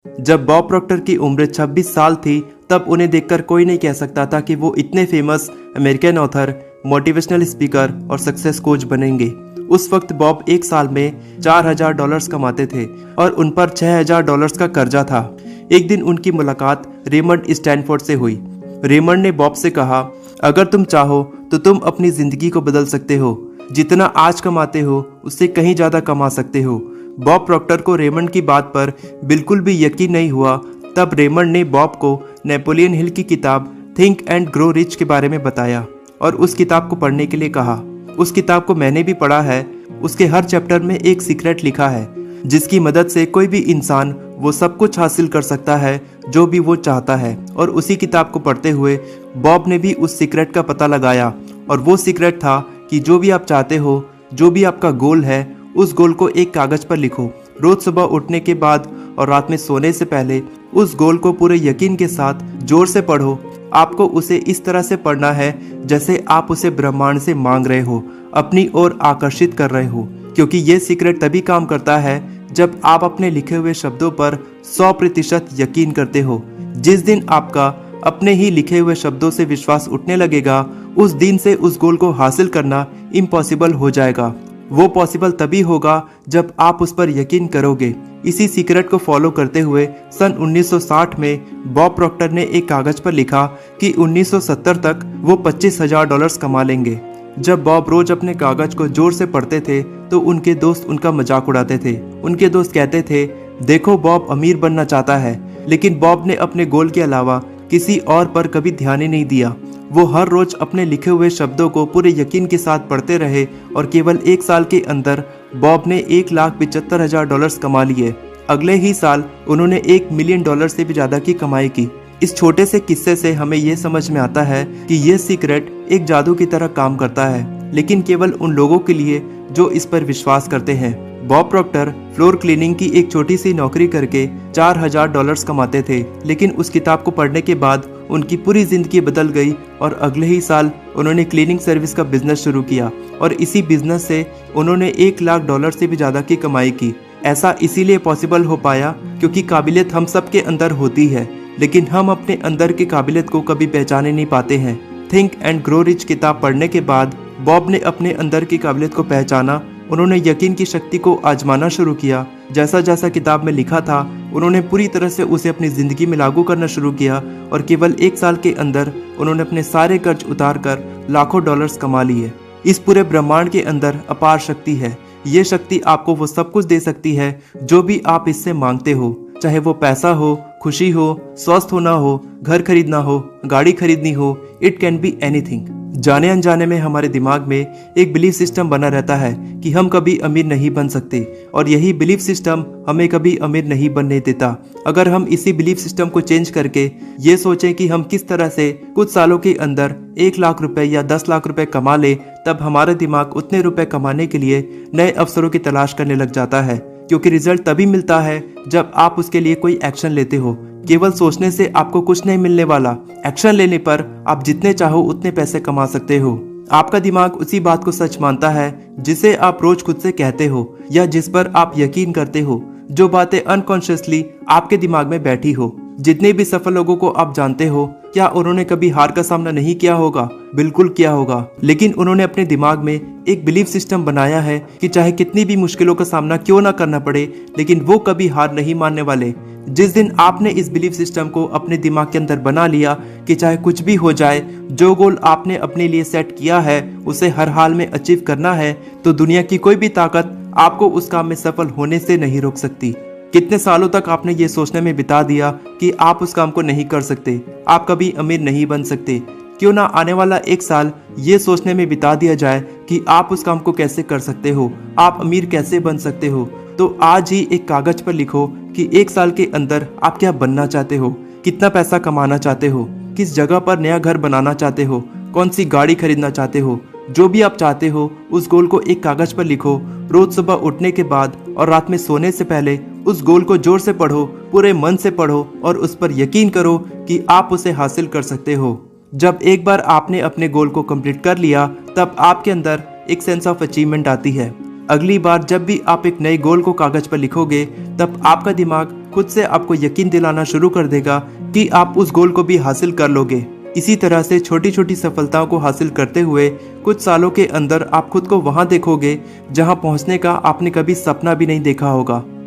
जब Bob Procter की उम्र 26 साल थी तब उन्हें देखकर कोई नहीं कह सकता था कि वो इतने famous American author, motivational speaker और सक्सेस कोच बनेंगे। उस वक्त बॉब एक साल में $4000 कमाते थे और उन पर $6000 का कर्जा था। एक दिन उनकी मुलाकात रेमंड स्टैनफोर्ड से हुई। रेमंड ने बॉब से कहा, अगर तुम चाहो तो तुम अपनी जिंदगी को बदल सकते हो। जितना आज कमाते हो उससे कहीं ज्यादा कमा सकते हो। बॉब प्रॉक्टर को रेमंड की बात पर बिल्कुल भी यकीन नहीं हुआ। तब रेमंड ने बॉब को नेपोलियन हिल की किताब थिंक एंड ग्रो रिच के बारे में बताया और उस किताब को पढ़ने के लिए कहा। उस किताब को मैंने भी पढ़ा है। उसके हर चैप्टर में एक सीक्रेट लिखा है जिसकी मदद से कोई भी इंसान वो सब कुछ हासिल कर सकता है जो भी वो चाहता है। और उसी किताब को पढ़ते हुए बॉब ने भी उस सीक्रेट का पता लगाया और वो सीक्रेट था कि जो भी आप चाहते हो, जो भी आपका गोल है, उस गोल को एक कागज पर लिखो। रोज सुबह उठने के बाद और रात में सोने से पहले उस गोल को पूरे यकीन के साथ जोर से पढ़ो। आपको उसे इस तरह से पढ़ना है जैसे आप उसे ब्रह्मांड से मांग रहे हो, अपनी ओर आकर्षित कर रहे हो। क्योंकि ये सीक्रेट तभी काम करता है जब आप अपने लिखे हुए शब्दों पर 100% यकीन करते हो। जिस दिन आपका अपने ही लिखे हुए शब्दों से विश्वास उठने लगेगा, उस दिन से उस गोल को हासिल करना इम्पॉसिबल हो जाएगा। वो पॉसिबल तभी होगा जब आप उस पर यकीन करोगे। इसी सीक्रेट को फॉलो करते हुए सन 1960 में बॉब प्रॉक्टर ने एक कागज पर लिखा कि 1970 तक वो $25,000 कमा लेंगे। जब बॉब रोज अपने कागज को जोर से पढ़ते थे तो उनके दोस्त उनका मजाक उड़ाते थे। उनके दोस्त कहते थे, देखो बॉब अमीर बनना चाहता है। लेकिन बॉब ने अपने गोल के अलावा किसी और पर कभी ध्यान ही नहीं दिया। वो हर रोज अपने लिखे हुए शब्दों को पूरे यकीन के साथ पढ़ते रहे और केवल एक साल के अंदर बॉब ने $1,75,000 कमा लिए। अगले ही साल उन्होंने $1 मिलियन से भी ज्यादा की कमाई की। इस छोटे से किस्से से हमें ये समझ में आता है कि ये सीक्रेट एक जादू की तरह काम करता है, लेकिन केवल उन लोगों के लिए जो इस पर विश्वास करते हैं। बॉब प्रॉक्टर फ्लोर क्लीनिंग की एक छोटी सी नौकरी करके $4000 कमाते थे, लेकिन उस किताब को पढ़ने के बाद उनकी पूरी जिंदगी बदल गई और अगले ही साल उन्होंने क्लीनिंग सर्विस का बिजनेस शुरू किया और इसी बिजनेस से उन्होंने $1,00,000 से भी ज्यादा की कमाई की। ऐसा इसीलिए पॉसिबल हो पाया क्योंकि काबिलियत हम सबके अंदर होती है, लेकिन हम अपने अंदर की काबिलियत को कभी पहचाने नहीं पाते हैं। थिंक एंड ग्रो रिच किताब पढ़ने के बाद बॉब ने अपने अंदर की काबिलियत को पहचाना। उन्होंने यकीन की शक्ति को आजमाना शुरू किया। जैसा जैसा किताब में लिखा था उन्होंने पूरी तरह से उसे अपनी जिंदगी में लागू करना शुरू किया और केवल एक साल के अंदर उन्होंने अपने सारे कर्ज उतार कर लाखों डॉलर्स कमा लिए। इस पूरे ब्रह्मांड के अंदर अपार शक्ति है। ये शक्ति आपको वो सब कुछ दे सकती है जो भी आप इससे मांगते हो, चाहे वो पैसा हो, खुशी हो, स्वस्थ होना हो, घर खरीदना हो, गाड़ी खरीदनी हो। It can be anything. जाने अनजाने में हमारे दिमाग में एक बिलीफ सिस्टम बना रहता है कि हम कभी अमीर नहीं बन सकते और यही बिलीफ सिस्टम हमें कभी अमीर नहीं बनने देता। अगर हम इसी बिलीफ सिस्टम को चेंज करके ये सोचें कि हम किस तरह से कुछ सालों के अंदर 1 लाख रुपए या 10 लाख रुपए कमा ले, तब हमारा दिमाग उतने रुपए कमाने के लिए नए अवसरों की तलाश करने लग जाता है। क्योंकि रिजल्ट तभी मिलता है जब आप उसके लिए कोई एक्शन लेते हो। केवल सोचने से आपको कुछ नहीं मिलने वाला। एक्शन लेने पर आप जितने चाहो उतने पैसे कमा सकते हो। आपका दिमाग उसी बात को सच मानता है जिसे आप रोज खुद से कहते हो या जिस पर आप यकीन करते हो, जो बातें अनकॉन्शियसली आपके दिमाग में बैठी हो। जितने भी सफल लोगों को आप जानते हो, क्या उन्होंने कभी हार का सामना नहीं किया होगा? बिल्कुल किया होगा, लेकिन उन्होंने अपने दिमाग में एक बिलीफ सिस्टम बनाया है कि चाहे कितनी भी मुश्किलों का सामना क्यों ना करना पड़े, लेकिन वो कभी हार नहीं मानने वाले। जिस दिन आपने इस बिलीफ सिस्टम को अपने दिमाग के अंदर बना लिया कि चाहे कुछ भी हो जाए, जो गोल आपने अपने लिए सेट किया है उसे हर हाल में अचीव करना है, तो दुनिया की कोई भी ताकत आपको उस काम में सफल होने से नहीं रोक सकती। कितने सालों तक आपने ये सोचने में बिता दिया कि आप उस काम को नहीं कर सकते, आप कभी अमीर नहीं बन सकते। क्यों ना आने वाला एक साल ये सोचने में बिता दिया जाए कि आप उस काम को कैसे कर सकते हो, आप अमीर कैसे बन सकते हो। तो आज ही एक कागज पर लिखो कि एक साल के अंदर आप क्या बनना चाहते हो, कितना पैसा कमाना चाहते हो, किस जगह पर नया घर बनाना चाहते हो, कौन सी गाड़ी खरीदना चाहते हो। जो भी आप चाहते हो उस गोल को एक कागज पर लिखो। रोज सुबह उठने के बाद और रात में सोने से पहले उस गोल को जोर से पढ़ो, पूरे मन से पढ़ो और उस पर यकीन करो कि आप उसे हासिल कर सकते हो। जब एक बार आपने अपने गोल को कंप्लीट कर लिया, तब आपके अंदर एक सेंस ऑफ अचीवमेंट आती है। अगली बार जब भी आप एक नए गोल को कागज पर लिखोगे, तब आपका दिमाग खुद से आपको यकीन दिलाना शुरू कर देगा कि आप उस गोल को भी हासिल कर लोगे। इसी तरह से छोटी छोटी सफलताओं को हासिल करते हुए कुछ सालों के अंदर आप खुद को वहां देखोगे जहां पहुंचने का आपने कभी सपना भी नहीं देखा होगा।